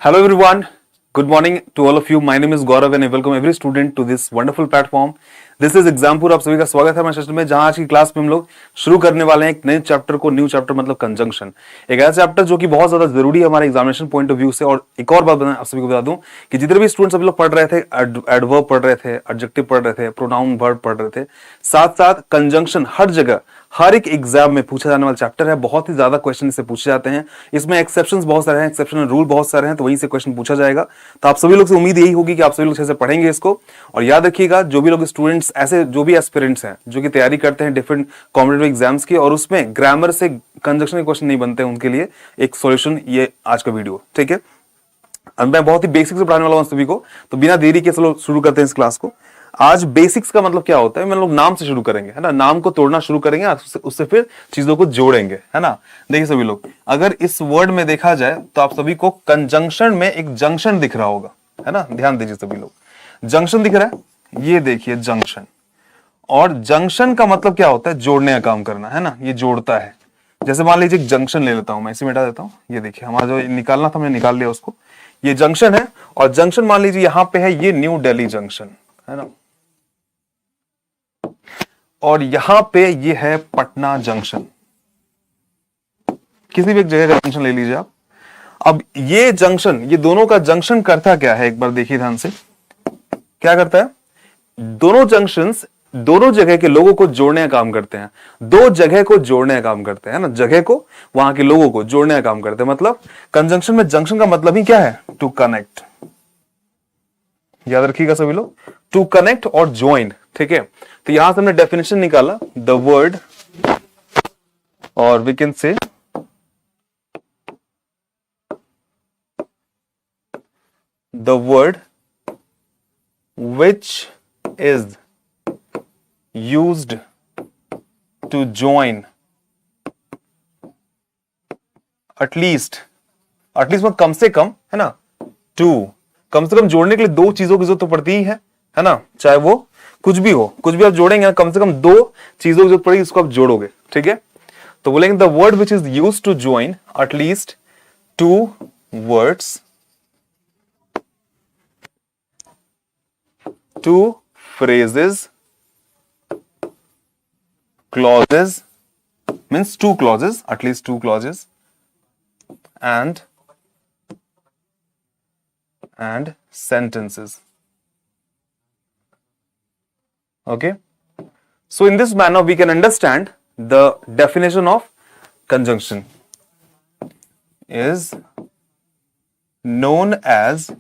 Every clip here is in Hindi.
Hello everyone. Good morning to all of you. My name is Gaurav and I welcome every student to this wonderful platform. This is Exampur. आप सभी का स्वागत है हमारे सेशन में, जहां आज की क्लास में हम लोग शुरू करने वाले हैं एक नए चैप्टर को। न्यू चैप्टर मतलब कंजंक्शन, एक ऐसा चैप्टर जो कि बहुत ज्यादा जरूरी है हमारे एग्जामिनेशन पॉइंट ऑफ व्यू से। और एक और बात आप सभी को बता दूं कि जितने भी स्टूडेंट्स अभी लोग पढ़ रहे थे, एडवर्ब पढ़ रहे थे, एडजेक्टिव पढ़ रहे थे, प्रोनाउन वर्ब पढ़ रहे थे, साथ साथ कंजंक्शन हर जगह हर एक एग्जाम में पूछा जाने वाला चैप्टर है। बहुत ही ज्यादा क्वेश्चन इससे पूछे जाते हैं। इसमें एक्सेप्शंस बहुत सारे हैं, एक्सेप्शनल रूल बहुत सारे हैं, तो वहीं से क्वेश्चन पूछा जाएगा। तो आप सभी लोग से उम्मीद यही होगी कि आप सभी लोग अच्छे से पढ़ेंगे इसको। और याद रखिएगा, जो भी लोग स्टूडेंट्स ऐसे जो भी एस्पिरेंट्स हैं जो कि तैयारी करते हैं डिफरेंट कॉम्पिटिटिव एग्जाम्स की, और उसमें ग्रामर से कंजंक्शन के क्वेश्चन नहीं बनते हैं, उनके लिए एक सॉल्यूशन ये आज का वीडियो, ठीक है। अब मैं बहुत ही बेसिक से पढ़ाने वाला हूं सभी को, तो बिना देरी के चलो शुरू करते हैं इस क्लास को। आज बेसिक्स का मतलब क्या होता है, हम लोग नाम से शुरू करेंगे, है ना। नाम को तोड़ना शुरू करेंगे, उससे फिर चीजों को जोड़ेंगे, है ना। देखिए सभी लोग, अगर इस वर्ड में देखा जाए तो आप सभी को कंजंक्शन में एक जंक्शन दिख रहा होगा, है ना। ध्यान दीजिए सभी लोग, जंक्शन दिख रहा है, ये देखिए जंक्शन। और जंक्शन का मतलब क्या होता है, जोड़ने का काम करना, है ना। ये जोड़ता है। जैसे मान लीजिए जंक्शन ले लेता हूं मैं, इसे मिटा देता हूं। ये देखिए हमारा जो निकालना था हमने निकाल लिया उसको। ये जंक्शन है, और जंक्शन मान लीजिए यहां पे है, ये न्यू दिल्ली जंक्शन, है ना। और यहां पे ये है पटना जंक्शन। किसी भी एक जगह का जंक्शन ले लीजिए आप। अब ये जंक्शन, ये दोनों का जंक्शन करता क्या है, एक बार देखिए ध्यान से। क्या करता है, दोनों जंक्शंस दोनों जगह के लोगों को जोड़ने का काम करते हैं। दो जगह को जोड़ने का काम करते हैं, ना। जगह को, वहां के लोगों को जोड़ने का काम करते हैं। मतलब कंजंक्शन में जंक्शन का मतलब ही क्या है, टू कनेक्ट। याद रखिएगा सभी लोग, टू कनेक्ट और ज्वाइन, ठीक है। तो यहां से हमने डेफिनेशन निकाला, द वर्ड, और we can say the word which is used to join at least में कम से कम, है ना, टू, कम से कम जोड़ने के लिए दो चीजों की जरूरत तो पड़ती ही है ना। चाहे वो कुछ भी हो, कुछ भी आप जोड़ेंगे ना, कम से कम दो चीजों की जरूरत पड़ेगी, इसको आप जोड़ोगे, ठीक है। तो बोलेंगे the word which is used to join at least two words, two phrases, clauses, means two clauses, at least two clauses, and sentences. Okay, so in this manner we can understand the definition of conjunction is known as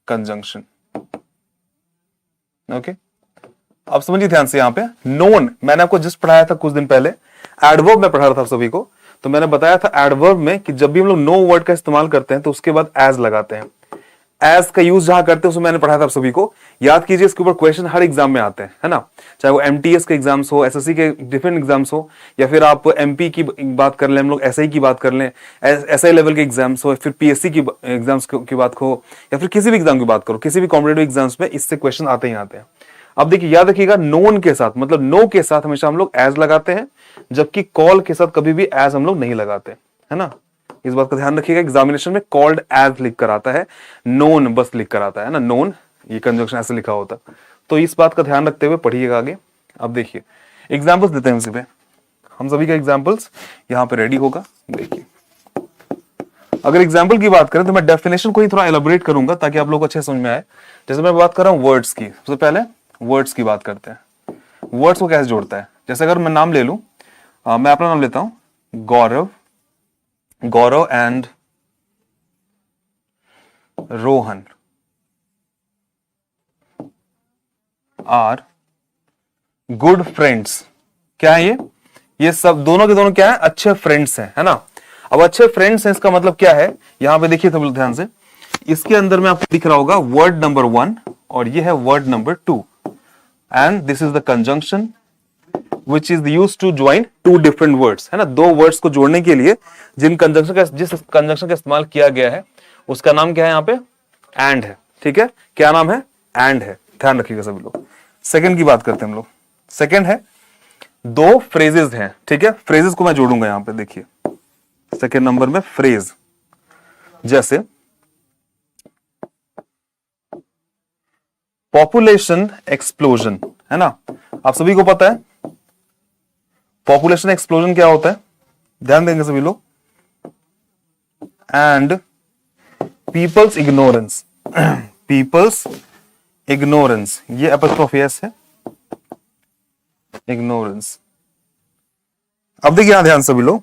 conjunction. Okay अब समझिए ध्यान से। यहां पे नोन मैंने आपको जस्ट पढ़ाया था कुछ दिन पहले, एडवर्ब में पढ़ा रहा था सभी को। तो मैंने बताया था एडवर्ब में कि जब भी हम लोग नो वर्ड का इस्तेमाल करते हैं तो उसके बाद एज लगाते हैं। एज का यूज जहां करते हैं उसमें मैंने पढ़ाया था सभी को। याद कीजिए, इसके ऊपर क्वेश्चन हर एग्जाम में आते हैं, है ना। चाहे वो एमटीएस के एग्जाम्स हो, एसएससी के डिफरेंट एग्जाम्स हो, या फिर आप एमपी की बात कर लें, हम लोग एसआई की बात कर लें, एसआई लेवल के एग्जाम्स हो, फिर पीएससी की एग्जाम्स की बात हो, या फिर किसी भी एग्जाम की बात करो, किसी भी कॉम्पिटेटिव एग्जाम्स में इससे क्वेश्चन आते ही आते हैं। अब देखिए, याद रखिएगा, नोन के साथ मतलब नो के साथ हमेशा हम लोग एज लगाते हैं, जबकि कॉल के साथ कभी भी एज हम लोग नहीं लगाते, है ना। इस बात का ध्यान रखिएगा, एग्जामिनेशन में कॉल्ड एज लिख कर आता है, नोन बस लिख कर आता है ना। नोन ये कंजंक्शन ऐसे लिखा होता, तो इस बात का ध्यान रखते हुए पढ़िएगा आगे। अब देखिए एग्जाम्पल्स देते हैं इसी पे, हम सभी का एग्जाम्पल्स यहाँ पे रेडी होगा। देखिए, अगर एग्जाम्पल की बात करें तो मैं डेफिनेशन को ही थोड़ा एलाबोरेट करूंगा ताकि आप लोग को अच्छे समझ में आए। जैसे मैं बात कर रहा हूं वर्ड्स की, सबसे पहले वर्ड्स की बात करते हैं। वर्ड्स को कैसे जोड़ता है, जैसे अगर मैं नाम ले लूं, मैं अपना नाम लेता हूं Gaurav, Gaurav and Rohan are good friends. क्या है ये सब दोनों के दोनों क्या है, अच्छे फ्रेंड्स हैं, है ना। अब अच्छे फ्रेंड्स हैं, इसका मतलब क्या है, यहां पे देखिए तो ध्यान से, इसके अंदर में आपको दिख रहा होगा वर्ड नंबर 1 और ये है word number 2, and this is the conjunction which is used to join two different words, है ना। दो वर्ड्स को जोड़ने के लिए जिस कंजंक्शन का इस्तेमाल किया गया है उसका नाम क्या है, यहाँ पे एंड है, ठीक है। क्या नाम है, एंड है, ध्यान रखिएगा सभी लोग। सेकंड की बात करते हैं हम लोग। सेकंड है, दो फ्रेजेस हैं, ठीक है। फ्रेजेस को मैं जोड़ूंगा यहाँ पे, देखिए सेकंड नंबर में फ्रेज। जैसे पॉपुलेशन एक्सप्लोजन, है ना, आप सभी को पता है पॉपुलेशन एक्सप्लोजन क्या होता है, ध्यान देंगे सभी लोग। And people's ignorance, people's ignorance, ये एपोस्ट्रोफी एस है, इग्नोरेंस। अब देखिए यहां ध्यान सभी लोग,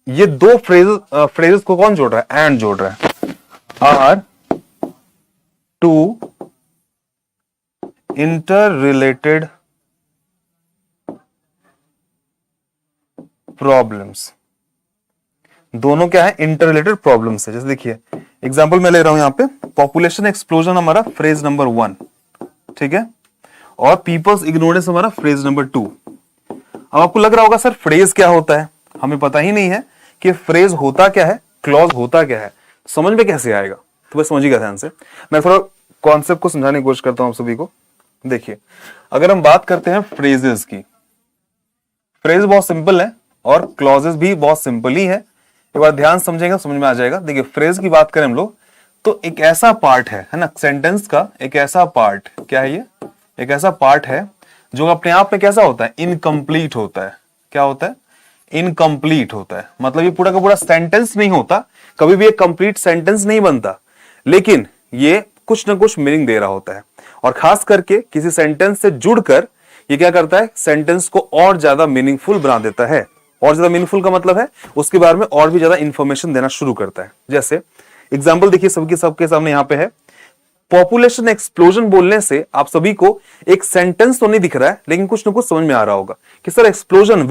ये दो फ्रेजेस को कौन जोड़ रहा है, एंड जोड़ रहा है, are two interrelated problems, दोनों क्या है, इंटर रिलेटेड प्रॉब्लम्स है। जैसे देखिए एग्जांपल मैं ले रहा हूं यहां पे, पॉपुलेशन एक्सप्लोजन हमारा फ्रेज नंबर 1, ठीक है, और पीपल्स इग्नोरेंस हमारा फ्रेज नंबर 2। अब आपको लग रहा होगा सर फ्रेज क्या होता है, हमें पता ही नहीं है कि फ्रेज होता क्या है, क्लॉज होता क्या है, समझ में कैसे आएगा, तो बस समझिएगा ध्यान से। मैं थोड़ा कॉन्सेप्ट को समझाने की कोशिश करता हूं आप सभी को। देखिए अगर हम बात करते हैं फ्रेजेस की, फ्रेज बहुत सिंपल है और क्लॉजेस भी बहुत सिंपल ही है, एक बार ध्यान समझेंगे समझ में आ जाएगा। देखिए फ्रेज की बात करें हम लोग तो एक ऐसा पार्ट है ना, सेंटेंस का एक ऐसा पार्ट, क्या है ये, एक ऐसा पार्ट है जो अपने आप में कैसा होता है, इनकम्प्लीट होता है। क्या होता है, इनकम्प्लीट होता है, मतलब ये पूरा का पूरा सेंटेंस नहीं होता, कभी भी एक कंप्लीट सेंटेंस नहीं बनता, लेकिन ये कुछ ना कुछ मीनिंग दे रहा होता है। और खास करके किसी सेंटेंस से जुड़कर ये क्या करता है, सेंटेंस को और ज्यादा मीनिंगफुल बना देता है। और ज्यादा मीनिंगफुल का मतलब है उसके बारे में और भी ज्यादा इंफॉर्मेशन देना शुरू करता है। जैसे एग्जाम्पल देखिए सबके सामने यहां पे है, पॉपुलेशन एक्सप्लोजन बोलने से आप सभी को एक सेंटेंस तो नहीं दिख रहा है, लेकिन कुछ ना कुछ समझ में आ रहा होगा कि सर एक्सप्लोजन,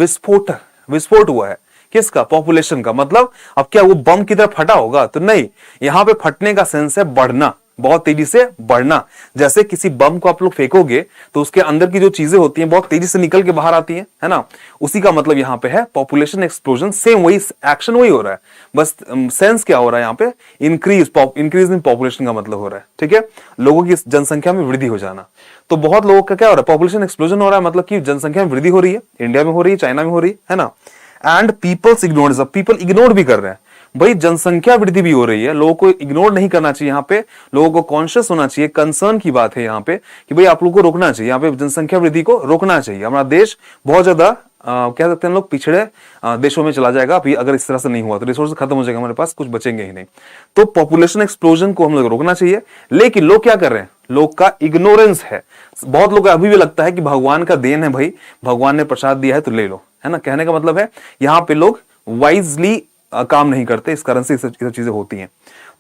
विस्फोट हुआ है, किसका, पॉपुलेशन का। मतलब अब क्या वो बम की तरह फटा होगा, तो नहीं, यहां पे फटने का सेंस है बढ़ना, बहुत तेजी से बढ़ना। जैसे किसी बम को आप लोग फेंकोगे तो उसके अंदर की जो चीजें होती हैं बहुत तेजी से निकल के बाहर आती हैं, है ना, उसी का मतलब यहां पे है पॉपुलेशन एक्सप्लोजन। सेम वही एक्शन वही हो रहा है, बस सेंस क्या हो रहा है यहाँ पे, इंक्रीज इन पॉपुलेशन का मतलब हो रहा है, ठीक है, लोगों की जनसंख्या में वृद्धि हो जाना। तो बहुत लोगों का क्या हो रहा है, पॉपुलेशन एक्सप्लोजन हो रहा है, मतलब कि जनसंख्या में वृद्धि हो रही है, इंडिया में हो रही है, चाइना में हो रही है ना। And people's ignore, people ignore भी कर रहे हैं, भाई जनसंख्या वृद्धि भी हो रही है, लोगों को इग्नोर नहीं करना चाहिए, यहाँ पे लोगों को कॉन्शियस होना चाहिए, कंसर्न की बात है यहाँ पे कि भाई आप लोगों को रोकना चाहिए, यहाँ पे जनसंख्या वृद्धि को रोकना चाहिए। हमारा देश बहुत ज्यादा कह सकते हैं लोग पिछड़े देशों में चला जाएगा अभी, अगर इस तरह से नहीं हुआ तो रिसोर्स खत्म हो जाएगा, हमारे पास कुछ बचेंगे ही नहीं। तो पॉपुलेशन एक्सप्लोजन को हम लोग रोकना चाहिए, लेकिन लोग क्या कर रहे हैं, लोग का इग्नोरेंस है। बहुत लोग अभी भी लगता है कि भगवान का देन है, भाई भगवान ने प्रसाद दिया है तो ले लो, है ना। कहने का मतलब है यहाँ पे लोग वाइजली काम नहीं करते, इस कारण से ये सब चीजें होती हैं।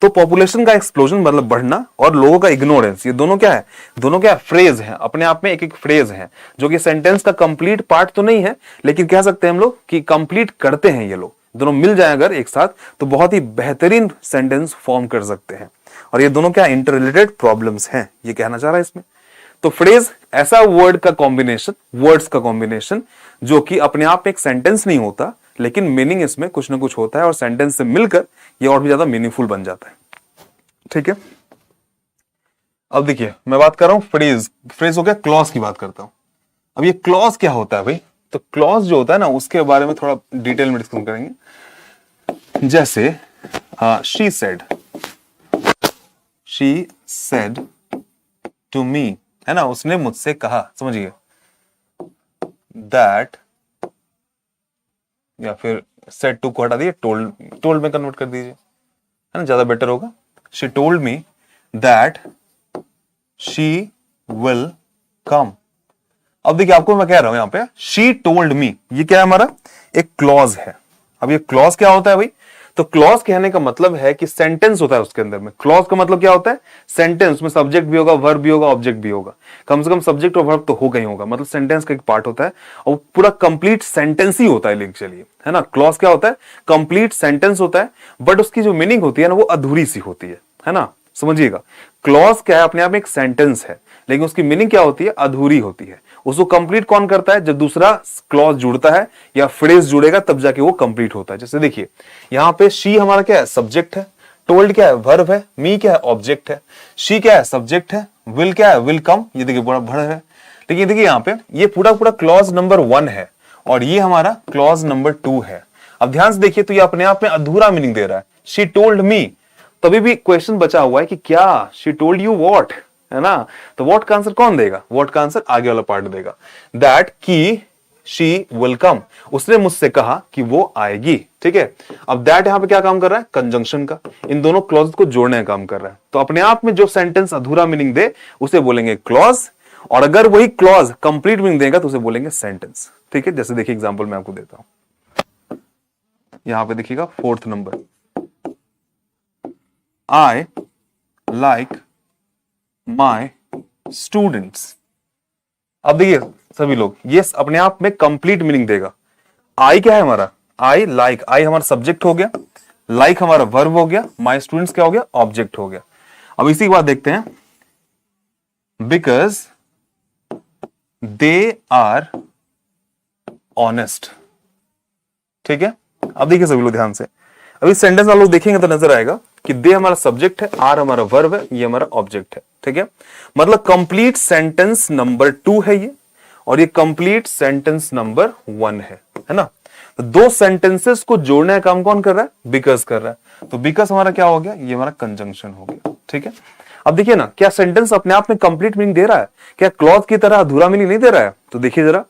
तो पॉपुलेशन का एक्सप्लोजन मतलब बढ़ना और लोगों का इग्नोरेंस, ये दोनों क्या है, दोनों क्या फ्रेज है, अपने आप में एक एक फ्रेज है, जो कि सेंटेंस का कंप्लीट पार्ट तो नहीं है, लेकिन कह सकते हैं हम लोग कि कंप्लीट करते हैं। ये लोग दोनों मिल जाए अगर एक साथ तो बहुत ही बेहतरीन सेंटेंस फॉर्म कर सकते हैं। और ये दोनों क्या इंटर रिलेटेड प्रॉब्लम्स हैं, ये कहना चाह रहा है इसमें। तो फ्रेज ऐसा वर्ड्स का कॉम्बिनेशन जो कि अपने आप में एक सेंटेंस नहीं होता, लेकिन मीनिंग इसमें कुछ ना कुछ होता है और सेंटेंस से मिलकर ये और भी ज्यादा मीनिंगफुल बन जाता है, ठीक है। अब देखिए मैं बात कर रहा हूं फ्रेज हो गया, क्लॉज की बात करता हूं। अब ये क्लॉज क्या होता है भाई, तो क्लॉज जो होता है ना उसके बारे में थोड़ा डिटेल में डिस्कस करेंगे। जैसे शी सेड टू मी, है ना, उसने मुझसे कहा, समझिए, दैट, या फिर सेड टू को हटा दिए, टोल्ड में कन्वर्ट कर दीजिए, है ना, ज्यादा बेटर होगा। She told me that she will come. अब देखिए आपको मैं कह रहा हूं यहां पे शी टोल्ड मी, ये क्या है हमारा, एक क्लॉज है। अब ये क्लॉज क्या होता है भाई, तो क्लॉज कहने का मतलब है कि सेंटेंस होता है उसके अंदर में। क्लॉज का मतलब क्या होता है, सेंटेंस में सब्जेक्ट भी होगा, वर्ब भी होगा, ऑब्जेक्ट भी होगा, कम से कम सब्जेक्ट और वर्ब तो होगा ही होगा, मतलब सेंटेंस का एक पार्ट होता है और पूरा कंप्लीट सेंटेंस ही होता है। लिंक चलिए, है ना, क्लॉज क्या होता है, कंप्लीट सेंटेंस होता है, बट उसकी जो मीनिंग होती है ना वो अधूरी सी होती है ना, समझिएगा। क्लॉज क्या है, अपने आप में एक सेंटेंस है, लेकिन उसकी मीनिंग क्या होती है, अधूरी होती है। उसको कंप्लीट कौन करता है, जब दूसरा क्लॉज जुड़ता है या फ्रेज जुड़ेगा तब जाके वो कंप्लीट होता है। जैसे देखिए यहां पे शी हमारा क्या है, सब्जेक्ट है, टोल्ड क्या है, वर्ब है, मी क्या है, ऑब्जेक्ट है, शी क्या है, सब्जेक्ट है, विल क्या है, विल कम, ये देखिए बड़ा भड़ है। लेकिन देखिए यहां पे ये पूरा क्लॉज नंबर 1 है और ये हमारा क्लॉज नंबर 2 है। अब ध्यान से देखिए तो ये अपने आप में अधूरा मीनिंग दे रहा है, शी टोल्ड मी, तभी भी क्वेश्चन बचा हुआ है कि क्या शी टोल्ड यू व्हाट, है ना। तो व्हाट का आंसर कौन देगा, व्हाट का आंसर आगे वाला पार्ट देगा, दैट की शी विल कम, उसने मुझसे कहा कि वो आएगी। ठीक है, अब दैट यहां पे क्या काम कर रहा है, कंजंक्शन का, इन दोनों क्लॉज को जोड़ने का काम कर रहा है। तो अपने आप में जो सेंटेंस अधूरा मीनिंग दे उसे बोलेंगे क्लॉज, और अगर वही क्लॉज कंप्लीट मीनिंग देगा तो उसे बोलेंगे सेंटेंस। ठीक है, जैसे देखिए एग्जांपल मैं आपको देता हूं, यहां पे देखिएगा 4th number, I like my students. अब देखिए सभी लोग, ये अपने आप में कंप्लीट मीनिंग देगा। आई क्या है हमारा, आई लाइक, आई हमारा सब्जेक्ट हो गया, लाइक हमारा वर्ब हो गया, माई स्टूडेंट्स क्या हो गया, ऑब्जेक्ट हो गया। अब इसी के बाद देखते हैं, बिकॉज दे आर ऑनेस्ट। ठीक है, अब देखिए सभी लोग ध्यान से, अभी सेंटेंस आप लोग देखेंगे तो नजर आएगा कि दे हमारा सब्जेक्ट है, आर हमारा वर्ब है, ये हमारा ऑब्जेक्ट है। ठीक है, मतलब कंप्लीट सेंटेंस नंबर 2 है ये, और ये कंप्लीट सेंटेंस नंबर 1 है ना। तो दो सेंटेंसेस को जोड़ने का काम कौन कर रहा है, बिकॉज कर रहा है। तो बिकॉज हमारा क्या हो गया, ये हमारा कंजंक्शन हो गया। ठीक है, अब देखिए ना, क्या सेंटेंस अपने आप में कंप्लीट मीनिंग दे रहा है, क्या क्लॉज की तरह अधूरा मीनिंग नहीं दे रहा है। तो देखिए जरा,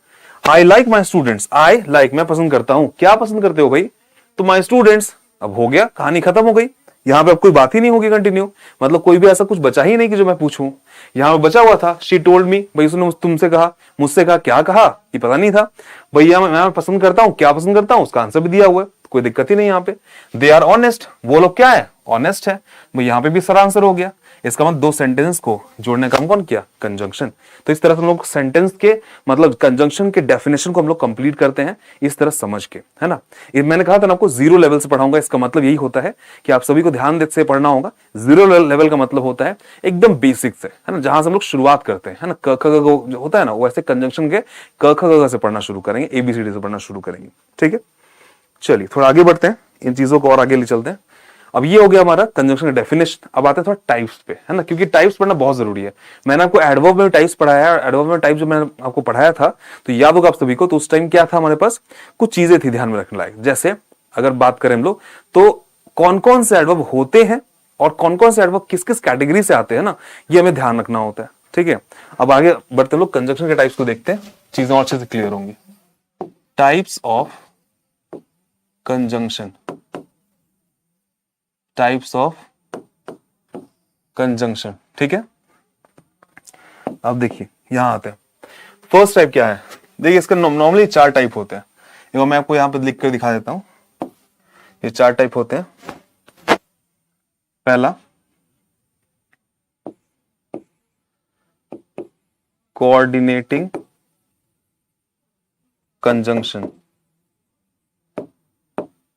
I like my students, I like मैं पसंद करता हूं, क्या पसंद करते हो भाई, तो माई स्टूडेंट्स, अब हो गया, कहानी खत्म हो गई। यहां पे अब कोई बात ही नहीं होगी कंटिन्यू, मतलब कोई भी ऐसा कुछ बचा ही नहीं कि जो मैं पूछूं। यहां पे बचा हुआ था, शी टोल्ड मी, भाई उसने तुमसे कहा, मुझसे कहा, क्या कहा ये पता नहीं था। भैया मैं पसंद करता हूं, क्या पसंद करता हूं, उसका आंसर भी दिया हुआ है, कोई दिक्कत ही नहीं यहाँ पे। दे आर ऑनेस्ट, वो लोग क्या है, ऑनेस्ट है, भाई यहाँ पे भी सारा आंसर हो गया। इसका मतलब दो सेंटेंस को जोड़ने का काम कौन किया, कंजंक्शन। तो इस तरह से हम लोग सेंटेंस के मतलब कंजंक्शन के डेफिनेशन को हम लोग कंप्लीट करते हैं इस तरह समझ के, है ना। ये मैंने कहा था ना आपको 0 लेवल से पढ़ाऊंगा, इसका मतलब यही होता है कि आप सभी को ध्यान से पढ़ना होगा। 0 लेवल का मतलब होता है एकदम बेसिक से, है ना, जहां से हम लोग शुरुआत करते हैं, है ना, क ख ग जो होता है ना, वैसे कंजंक्शन के क ख ग से पढ़ना शुरू करेंगे, ABCD से पढ़ना शुरू करेंगे। ठीक है, चलिए थोड़ा आगे बढ़ते हैं, इन चीजों को और आगे ले चलते हैं। अब ये हो गया हमारा कंजंक्शन का डेफिनेशन। अब आते हैं थोड़ा टाइप्स पे, है ना, क्योंकि टाइप्स पढ़ना बहुत जरूरी है। मैंने आपको एडवर्ब में टाइप्स पढ़ाया, और एडवर्ब में टाइप जो मैंने आपको पढ़ाया था तो याद होगा आप सभी को, तो उस टाइम क्या था हमारे पास, कुछ चीजें थी ध्यान में रखने लायक। जैसे अगर बात करें हम लोग, तो कौन कौन से एडवर्ब होते हैं और कौन कौन से एडवर्ब किस किस कैटेगरी से आते हैं ना, ये हमें ध्यान रखना होता है। ठीक है, अब आगे बढ़ते लोग कंजंक्शन के टाइप्स को देखते हैं, चीजें और अच्छे से क्लियर होंगी। Types of conjunction, types of conjunction. ठीक है, अब देखिए यहां आते हैं, फर्स्ट टाइप क्या है। देखिए इसका नॉर्मली 4 टाइप होते हैं, देखो मैं आपको यहां पे लिख कर दिखा देता हूं। ये 4 टाइप होते हैं। पहला कोऑर्डिनेटिंग कंजंक्शन,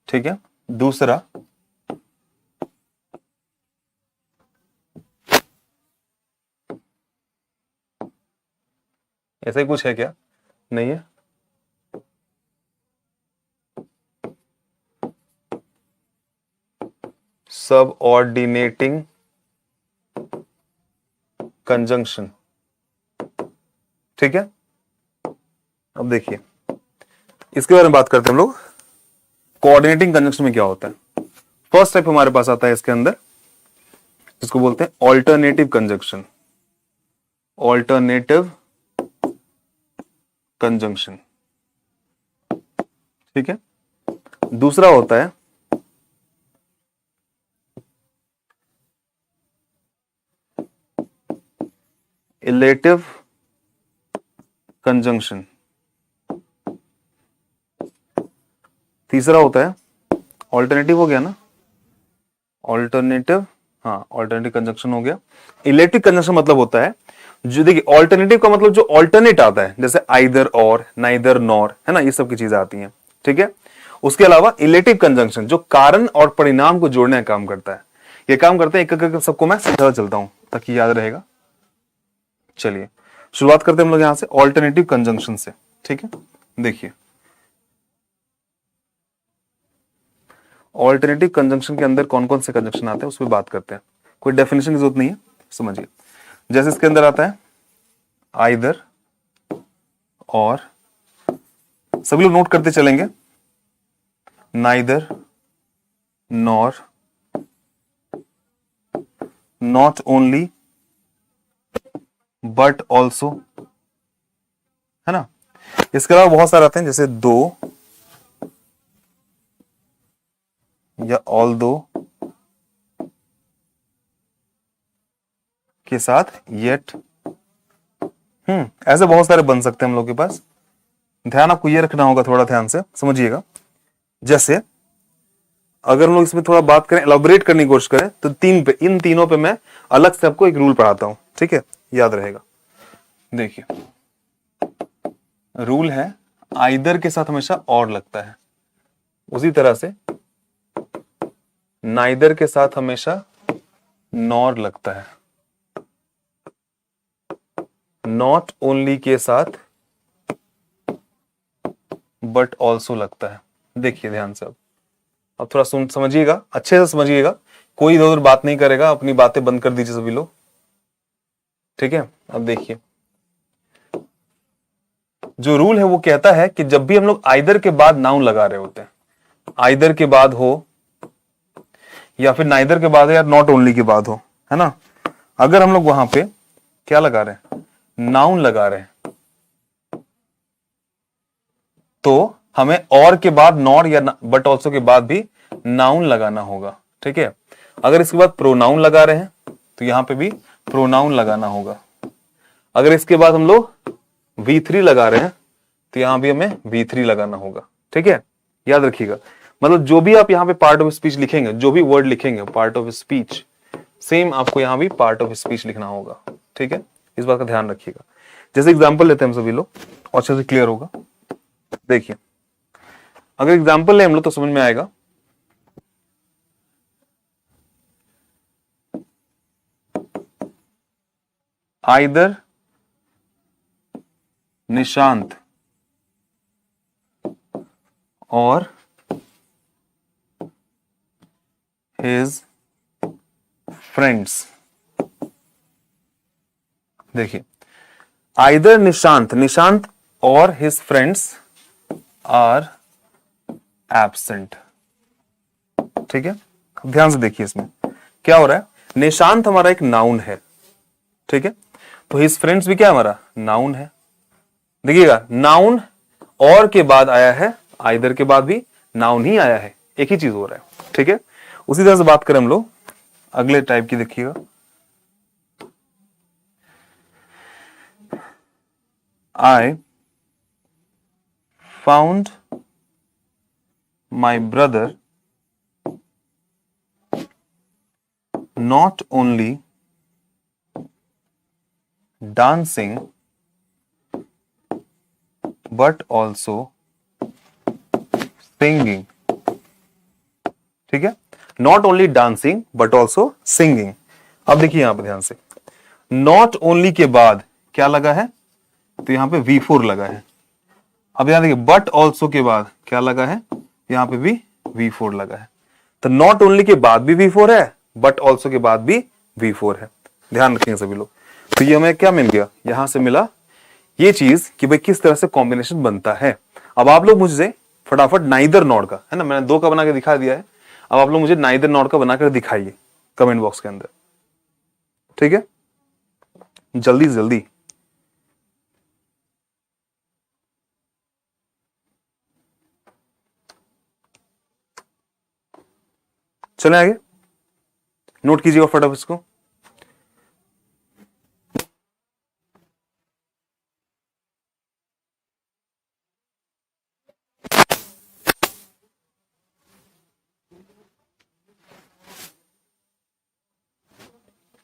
ठीक है। दूसरा ऐसा ही कुछ है क्या, नहीं है, सबऑर्डिनेटिंग कंजंक्शन। ठीक है, अब देखिए इसके बारे में बात करते हैं हम लोग। कोऑर्डिनेटिंग कंजंक्शन में क्या होता है, फर्स्ट टाइप हमारे पास आता है इसके अंदर, जिसको बोलते हैं ऑल्टरनेटिव कंजंक्शन, ऑल्टरनेटिव कंजंक्शन। ठीक है, दूसरा होता है इलेटिव कंजंक्शन। तीसरा होता है, ऑल्टरनेटिव हो गया ना, ऑल्टरनेटिव, हाँ ऑल्टरनेटिव कंजंक्शन हो गया। इलेटिव कंजंक्शन मतलब होता है जो, देखिए ऑल्टरनेटिव का मतलब जो ऑल्टरनेट आता है, जैसे आइदर और, नाइदर नॉर, है ना, ये सब की चीजें आती हैं। ठीक है, उसके अलावा इलेटिव कंजंक्शन जो कारण और परिणाम को जोड़ने का काम करता है। ये काम करते हैं, एक एक सबको मैं समझा चलता हूं ताकि याद रहेगा। चलिए शुरुआत करते हैं हम लोग यहां से ऑल्टरनेटिव कंजंक्शन से। ठीक है, देखिए ऑल्टरनेटिव कंजंक्शन के अंदर कौन कौन से कंजंक्शन आते हैं उस पर बात करते हैं, कोई डेफिनेशन की जरूरत नहीं है, समझिए। जैसे इसके अंदर आता है आइदर और, सभी लोग नोट करते चलेंगे, neither, nor, not only, but also, है ना। इसके अलावा बहुत सारे आते हैं, जैसे दो या ऑल दो के साथ येट। ऐसे बहुत सारे बन सकते हैं हम लोग के पास। ध्यान आपको ये रखना होगा, थोड़ा ध्यान से समझिएगा। जैसे अगर हम लोग इसमें थोड़ा बात करें, एलाबोरेट करने की कोशिश करें, तो इन तीनों पे मैं अलग से आपको एक रूल पढ़ाता हूं, ठीक है, याद रहेगा। देखिए, रूल है आइदर के साथ हमेशा और लगता है, उसी तरह से नाइदर के साथ हमेशा नॉर लगता है, नॉट ओनली के साथ बट ऑल्सो लगता है। देखिए ध्यान से, अब थोड़ा समझिएगा, अच्छे से समझिएगा, कोई इधर उधर बात नहीं करेगा, अपनी बातें बंद कर दीजिए सभी लोग, ठीक है। अब देखिए, जो रूल है वो कहता है कि जब भी हम लोग आइदर के बाद नाउन लगा रहे होते हैं, आइदर के बाद हो या फिर नाइदर के बाद हो या नॉट ओनली के बाद हो, है ना, अगर हम लोग वहां पे क्या लगा रहे हैं, नाउन लगा रहे हैं, तो हमें और के बाद नॉर या बट ऑल्सो के बाद भी नाउन लगाना होगा, ठीक है। अगर इसके बाद प्रोनाउन लगा रहे हैं तो यहां पे भी प्रोनाउन लगाना होगा। अगर इसके बाद हम लोग V3 लगा रहे हैं तो यहां भी हमें V3 लगाना होगा, ठीक है। याद रखिएगा, मतलब जो भी आप यहां पे पार्ट ऑफ स्पीच लिखेंगे, जो भी वर्ड लिखेंगे पार्ट ऑफ स्पीच, सेम आपको यहां भी पार्ट ऑफ स्पीच लिखना होगा, ठीक है। इस बात का ध्यान रखिएगा। जैसे एग्जाम्पल लेते हैं हम सभी लोग, और अच्छे से क्लियर होगा। देखिए, अगर एग्जाम्पल ले हम लोग तो समझ में आएगा। आइदर निशांत और हिज फ्रेंड्स। देखिए, आइदर निशांत और हिज फ्रेंड्स आर एब्सेंट, ठीक है। ध्यान से देखिए, इसमें क्या हो रहा है, निशांत हमारा एक नाउन है, ठीक है, तो हिज फ्रेंड्स भी क्या हमारा नाउन है। देखिएगा, नाउन और के बाद आया है, आइदर के बाद भी नाउन ही आया है, एक ही चीज हो रहा है, ठीक है। उसी तरह से बात करें हम लोग अगले टाइप की, देखिएगा, I found my brother not only dancing but also singing, ठीक है। Not only dancing but also singing. अब देखिए यहां पर ध्यान से, नॉट ओनली के बाद क्या लगा है, तो यहां पे V4 लगा है। अब यहां देखिए, बट ऑल्सो के बाद क्या लगा है, यहां पे भी V4 लगा है। तो नॉट ओनली के बाद भी V4 है, बट ऑल्सो के बाद भी V4 है। ध्यान रखेंगे सभी लोग। तो ये हमें क्या मिल गया, यहां से मिला ये चीज कि भाई किस तरह से कॉम्बिनेशन बनता है। अब आप लोग मुझसे फटाफट नाइदर नॉट का, है ना, मैंने दो का बना के दिखा दिया है, अब आप लोग मुझे नाइदर नॉट का बनाकर दिखाइए कमेंट बॉक्स के अंदर, ठीक है, जल्दी जल्दी। चले आगे, नोट कीजिएगा फटाफट इसको।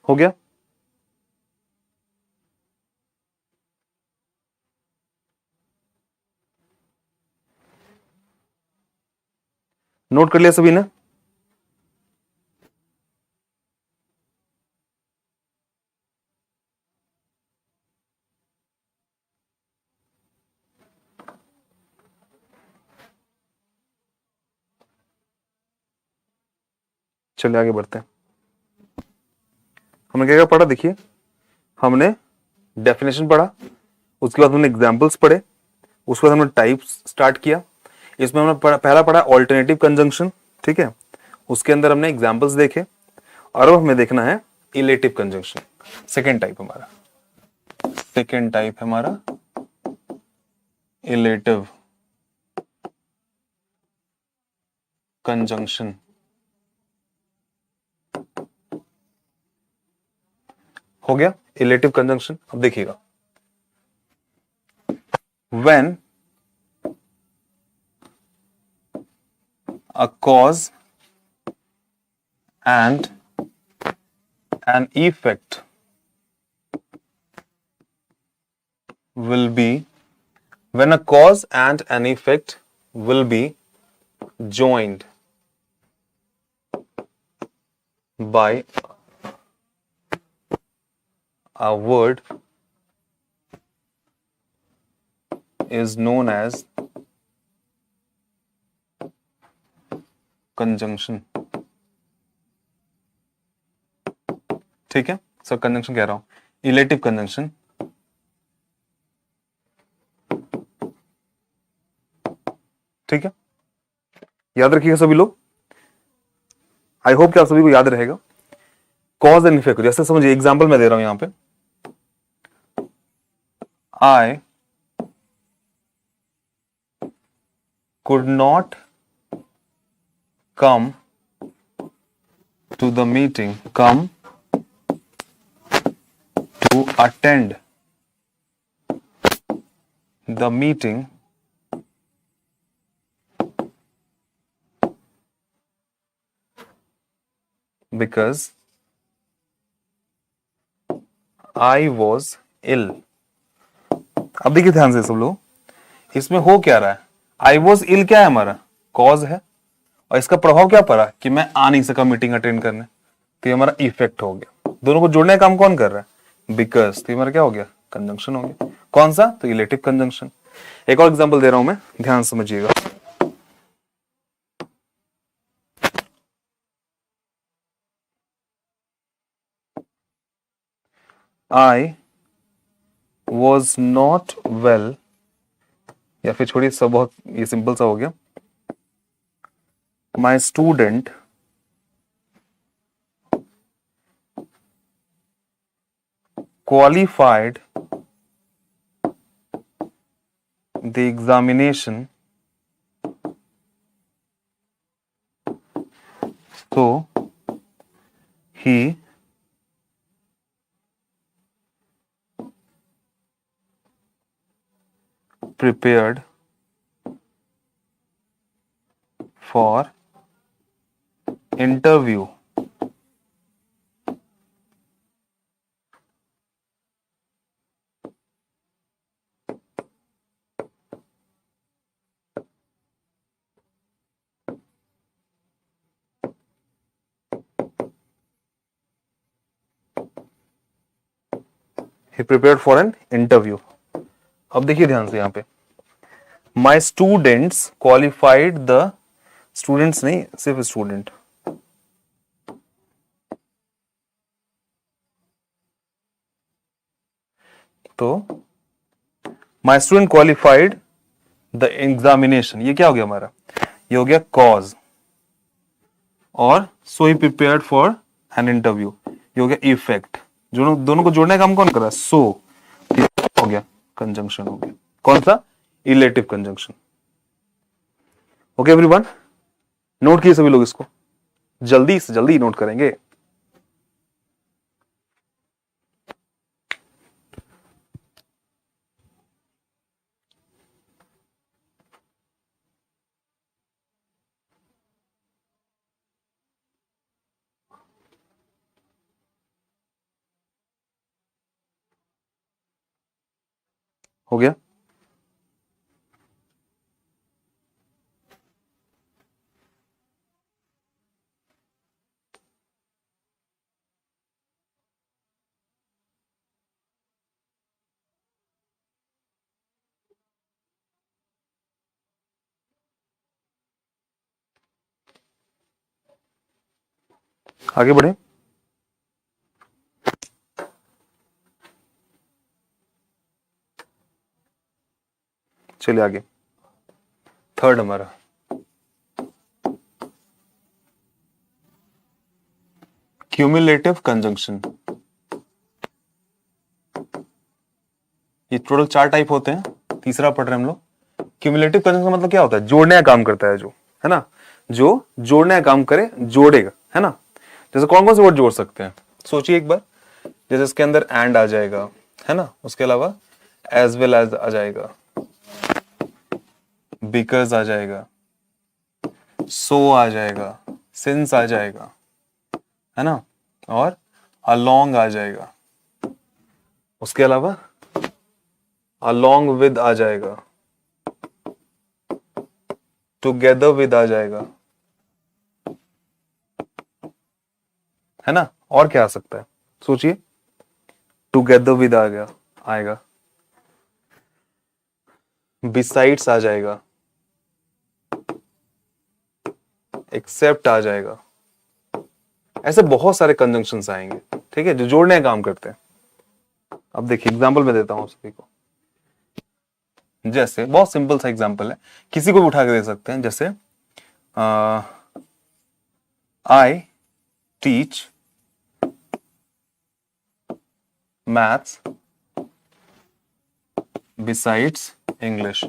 हो गया, नोट कर लिया सभी ने। चलिए आगे बढ़ते हैं। हमने क्या क्या पढ़ा, देखिए, हमने डेफिनेशन पढ़ा, उसके बाद हमने एग्जाम्पल्स पढ़े, उसके बाद हमने टाइप्स स्टार्ट किया। इसमें हमने पहला पढ़ा ऑल्टरनेटिव कंजंक्शन, ठीक है, उसके अंदर हमने एग्जाम्पल्स देखे, और अब हमें देखना है इलेटिव कंजंक्शन, सेकेंड टाइप हमारा। सेकेंड टाइप है हमारा इलेटिव कंजंक्शन। हो गया इलेटिव कंजंक्शन। अब देखिएगा, when a cause and an effect will be when a cause and an effect will be joined by a word is known as conjunction। ठीक है सर, कंजंक्शन कह रहा हूं, इलेटिव कंजंक्शन। ठीक है, याद रखिएगा सभी लोग, आई होप कि आप सभी को याद रहेगा। कॉज एंड इफेक्ट, जैसे समझिए एग्जांपल मैं दे रहा हूं यहां पे, I could not come to the meeting, come to attend the meeting because I was ill। अब देखिए ध्यान से सब लोग, इसमें हो क्या रहा है, आई वॉज इल क्या है हमारा, कॉज है, और इसका प्रभाव क्या पड़ा कि मैं आ नहीं सका मीटिंग अटेंड करने, तो ये हमारा इफेक्ट हो गया। दोनों को जोड़ने का काम कौन कर रहा है, बिकॉज, तो हमारा क्या हो गया, कंजंक्शन हो गया। कौन सा, तो इलेटिव कंजंक्शन। एक और एग्जांपल दे रहा हूं मैं, ध्यान समझिएगा। आई वॉज नॉट वेल, या फिर छोड़िए सब, बहुत ये सिंपल सा हो गया, my student qualified the examination, so he prepared for interview। He prepared for an interview। अब देखिए ध्यान से यहां पे, my students qualified the, students नहीं सिर्फ स्टूडेंट, तो my student qualified the examination, ये क्या हो गया हमारा, ये हो गया कॉज, और सो ही प्रिपेयर्ड फॉर एन इंटरव्यू, ये हो गया इफेक्ट। दोनों को जोड़ने का काम कौन कर रहा है, सो हो गया कंजंक्शन हो गया। कौन सा, illative conjunction. Okay everyone, note किए सभी लोग, इसको जल्दी से जल्दी नोट करेंगे। हो गया, आगे बढ़े। चलिए आगे, थर्ड हमारा क्यूमुलेटिव कंजंक्शन। टोटल 4 टाइप होते हैं, तीसरा पढ़ रहे हैं हम लोग। क्यूमुलेटिव कंजंक्शन मतलब क्या होता है? जोड़ने का काम करता है जो, है ना, जो जोड़ने का काम करे, जोड़ेगा, है ना। जैसे कौन कौन से वर्ड जोड़ सकते हैं, सोचिए एक बार। जैसे इसके अंदर एंड आ जाएगा, है ना, उसके अलावा एज वेल एज आ जाएगा, बिकॉज आ जाएगा, सो आ जाएगा, सिंस आ जाएगा, है ना, और अलोंग आ जाएगा, उसके अलावा अलोंग विद आ जाएगा, टुगेदर विद आ जाएगा, है ना। और क्या आ सकता है, सोचिए। टुगेदर विद आ गया, आएगा, बिसाइड्स आ जाएगा, एक्सेप्ट आ जाएगा। ऐसे बहुत सारे कंजंक्शंस आएंगे, ठीक है, जो जोड़ने का काम करते हैं। अब देखिए एग्जांपल मैं देता हूं सभी को। जैसे बहुत सिंपल सा एग्जांपल है, किसी को भी उठा के दे सकते हैं। जैसे I teach maths besides English,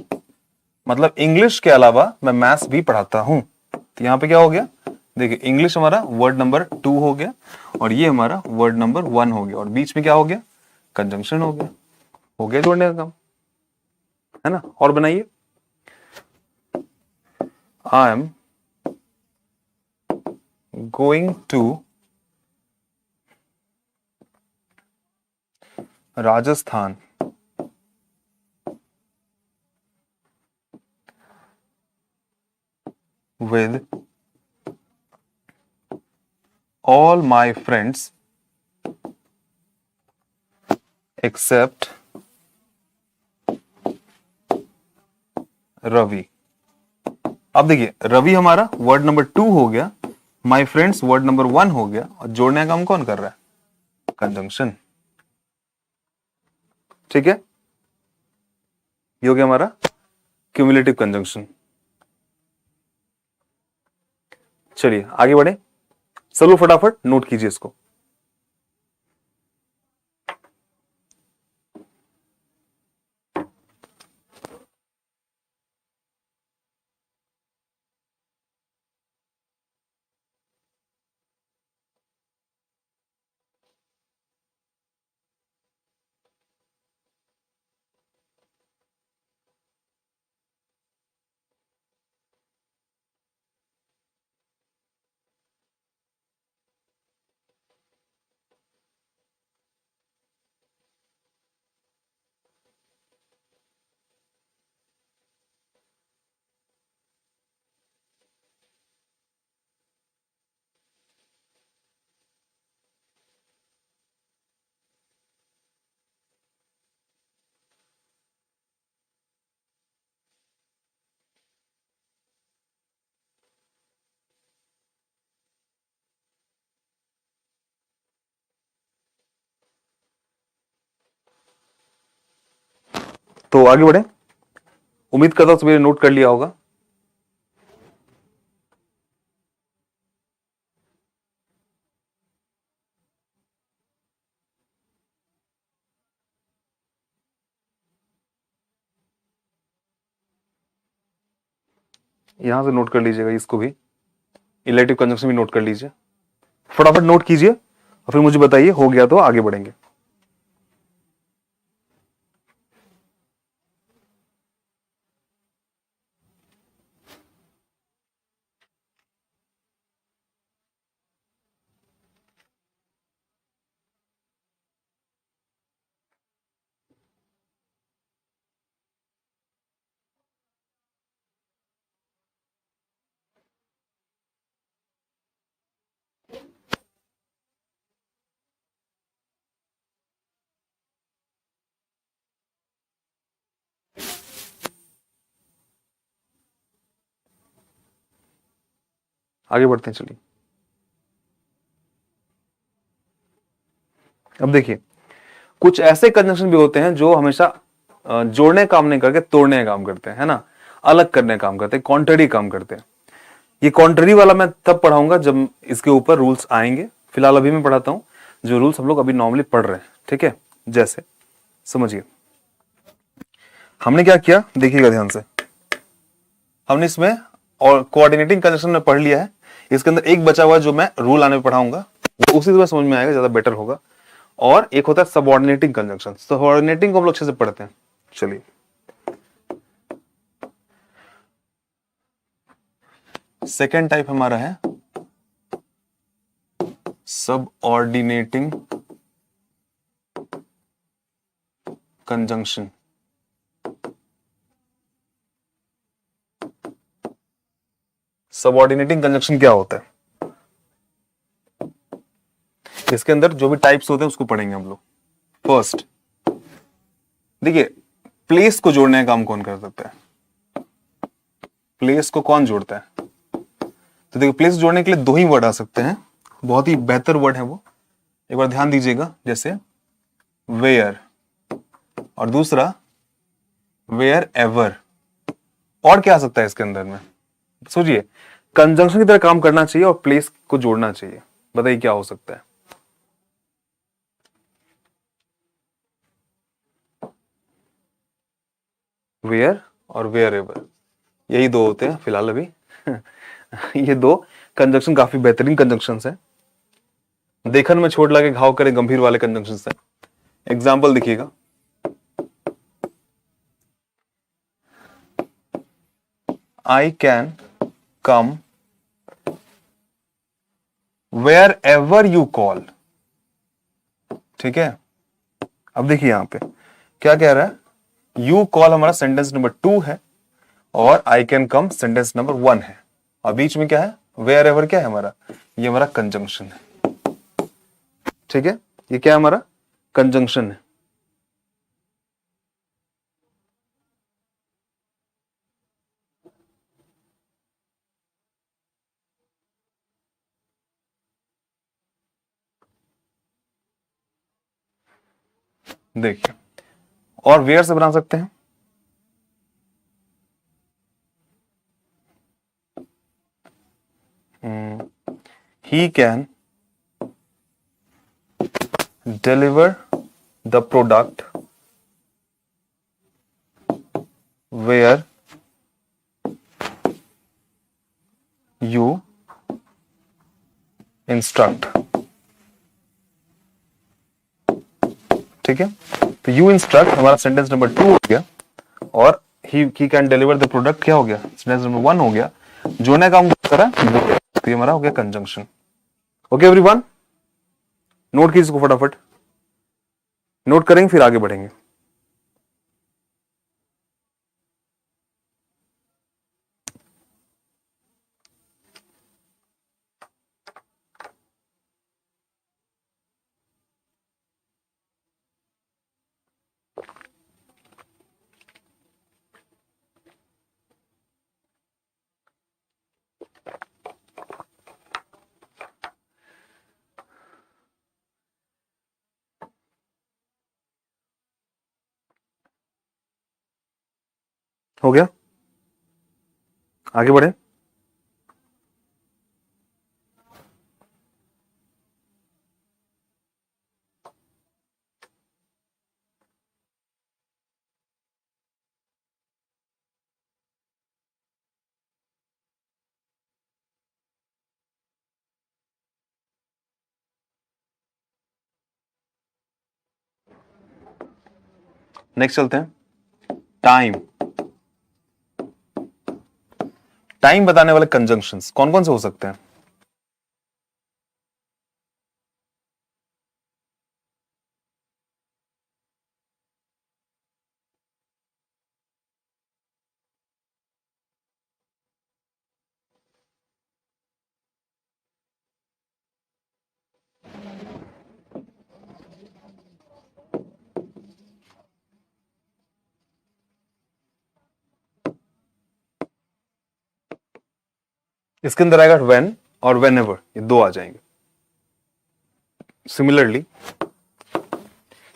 मतलब इंग्लिश के अलावा मैं मैथ्स भी पढ़ाता हूं। तो यहां पे क्या हो गया, देखिए इंग्लिश हमारा वर्ड नंबर 2 हो गया, और ये हमारा वर्ड नंबर 1 हो गया, और बीच में क्या हो गया, कंजंक्शन हो गया जोड़ने का काम, है ना। और बनाइए, I am going to Rajasthan with all my friends except Ravi. अब देखिए रवि हमारा वर्ड नंबर 2 हो गया, माय फ्रेंड्स वर्ड नंबर 1 हो गया, और जोड़ने का काम कौन कर रहा है, कंजंक्शन, ठीक है। ये हो गया हमारा क्यूमुलेटिव कंजंक्शन। चलिए आगे बढ़े, चलो फटाफट नोट कीजिए इसको। तो आगे बढ़े, उम्मीद करता हूं सभी ने नोट कर लिया होगा। यहां से नोट कर लीजिएगा इसको भी, इलेक्टिव कंजंक्शन भी नोट कर लीजिए, फटाफट नोट कीजिए और फिर मुझे बताइए हो गया तो आगे बढ़ेंगे। आगे बढ़ते हैं, चलिए। अब देखिए कुछ ऐसे कंजंक्शन भी होते हैं जो हमेशा जोड़ने का काम नहीं करके तोड़ने का काम करते हैं, है ना, अलग करने का काम करते हैं, कॉन्ट्ररी काम करते हैं। ये कॉन्ट्ररी वाला मैं तब पढ़ाऊंगा जब इसके ऊपर रूल्स आएंगे, फिलहाल अभी मैं पढ़ाता हूं जो रूल्स हम लोग अभी नॉर्मली पढ़ रहे हैं, ठीक है। जैसे समझिए, हमने क्या किया देखिएगा ध्यान से, हमने इसमें और कोऑर्डिनेटिंग कंजंक्शन में पढ़ लिया है। इसके अंदर एक बचा हुआ है जो मैं रूल आने में पढ़ाऊंगा, वो उसी समय समझ में आएगा, ज्यादा बेटर होगा। और एक होता है सबऑर्डिनेटिंग कंजंक्शन। सबऑर्डिनेटिंग को हम लोग अच्छे से पढ़ते हैं। चलिए, सेकेंड टाइप हमारा है सबऑर्डिनेटिंग कंजंक्शन। सबऑर्डिनेटिंग कंजंक्शन क्या होता है? इसके अंदर जो भी टाइप्स होते हैं उसको पढ़ेंगे हम लोग। फर्स्ट देखिए, प्लेस को जोड़ने का काम कौन कर सकता है? प्लेस को कौन जोड़ता है? तो देखिए, प्लेस जोड़ने के लिए दो ही वर्ड आ सकते हैं, बहुत ही बेहतर वर्ड है वो, एक बार ध्यान दीजिएगा। जैसे वेयर, और दूसरा वेयर एवर। और क्या आ सकता है इसके अंदर में? सोचिए, कंजंक्शन की तरह काम करना चाहिए और प्लेस को जोड़ना चाहिए। बताइए क्या हो सकता है? वेयर और वेयर एवर, यही दो होते हैं फिलहाल अभी। ये दो कंजंक्शन काफी बेहतरीन कंजंक्शन है। देखन में छोट लगे घाव करे गंभीर वाले कंजंक्शन है। एग्जाम्पल देखिएगा, I can come wherever you call. ठीक है, अब देखिए यहां पे क्या कह रहा है, यू कॉल हमारा सेंटेंस नंबर 2 है और आई कैन कम सेंटेंस नंबर 1 है, और बीच में क्या है, वेयर एवर क्या है हमारा, ये हमारा कंजंक्शन है। ठीक है, ये क्या है हमारा कंजंक्शन है। देखिए, और वेयर से बना सकते हैं, he can deliver the product where you instruct. ठीक है, तो यू इंस्ट्रक्ट हमारा सेंटेंस नंबर 2 हो गया, और he can deliver the product क्या हो गया, सेंटेंस नंबर 1 हो गया। जोड़ने का काम करा, तो ये हमारा हो गया कंजंक्शन। ओके एवरीवन, नोट कीजिए इसको फटाफट, नोट करेंगे फिर आगे बढ़ेंगे। हो गया, आगे बढ़े। नेक्स्ट चलते हैं, टाइम। टाइम बताने वाले कंजंक्शंस कौन कौन से हो सकते हैं? इसके अंदर आएगा व्हेन और व्हेनेवर, ये दो आ जाएंगे। सिमिलरली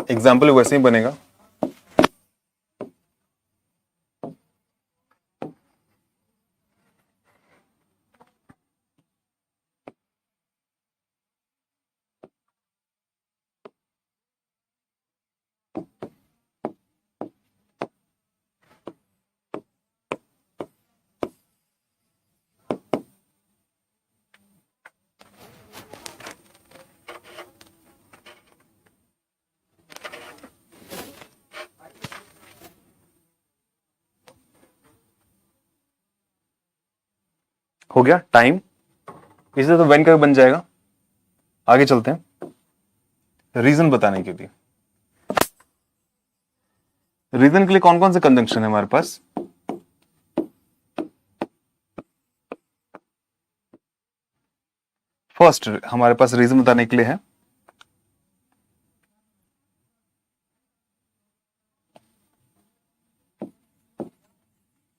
एग्जाम्पल वैसे ही बनेगा, हो गया टाइम, इसे तो व्हेन का बन जाएगा। आगे चलते हैं रीजन बताने के लिए। रीजन के लिए कौन कौन से कंजंक्शन है हमारे पास? फर्स्ट हमारे पास रीजन बताने के लिए है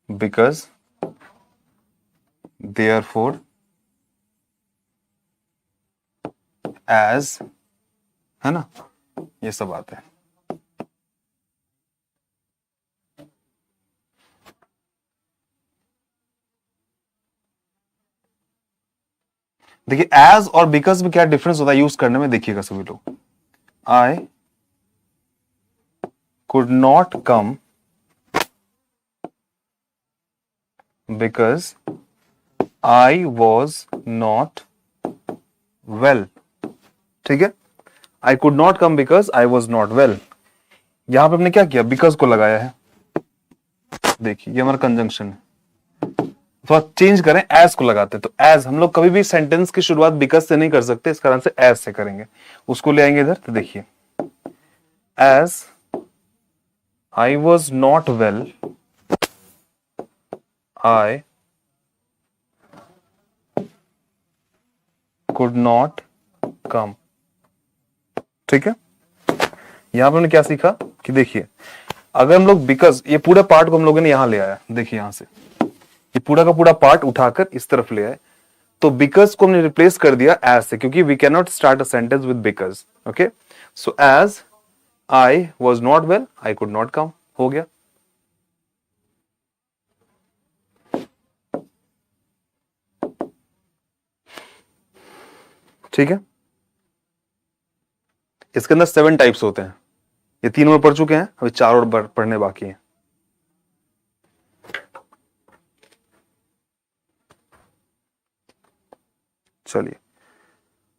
बिकॉज, देयरफॉर, एज, है ना, ये सब आते हैं। देखिए एज और बिकॉज में क्या डिफरेंस होता है यूज करने में, देखिएगा सभी लोग। आई could not come because I was not well. ठीक है, आई could not come because I was not well. यहां पे हमने क्या किया, बिकॉज को लगाया है। देखिए ये हमारा कंजंक्शन है, तो चेंज करें, एज को लगाते हैं। तो एज, हम लोग कभी भी सेंटेंस की शुरुआत बिकॉज से नहीं कर सकते, इस कारण से एज से करेंगे। उसको ले आएंगे इधर, तो देखिए as I was not well, I could not come. ठीक है, यहां पर हमने क्या सीखा कि देखिए अगर हम लोग बिकॉज, ये पूरा पार्ट को हम लोगों ने यहां ले आया, देखिए यहां से ये पूरा का पूरा पार्ट उठाकर इस तरफ ले आए, तो बिकॉज को हमने रिप्लेस कर दिया एज से, क्योंकि we can not start a sentence with because. Okay, so as I was not well, I could not come, हो गया। ठीक है, इसके अंदर 7 टाइप्स होते हैं, ये 3 में पढ़ चुके हैं, अभी 4 और पढ़ने बाकी हैं। चलिए,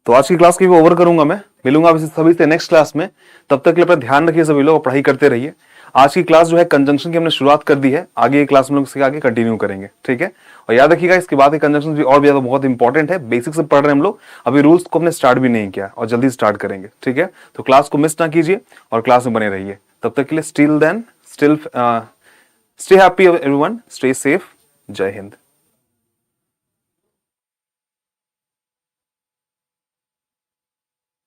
तो आज की क्लास की भी ओवर करूंगा मैं, मिलूंगा आप सभी से नेक्स्ट क्लास में। तब तक के लिए अपना ध्यान रखिए सभी लोग, पढ़ाई करते रहिए। आज की क्लास जो है कंजंक्शन की हमने शुरुआत कर दी है, आगे क्लास में लोग इसके आगे कंटिन्यू करेंगे। ठीक है, और याद रखिएगा इसके बाद के कंजंक्शन भी और भी ज्यादा बहुत इंपॉर्टेंट है, बेसिक से पढ़ रहे हैं हम लोग, अभी रूल्स को हमने स्टार्ट भी नहीं किया और जल्दी स्टार्ट करेंगे। ठीक है, तो क्लास को मिस ना कीजिए और क्लास में बने रहिए। तब तक के लिए still happy everyone, stay safe, जय हिंद।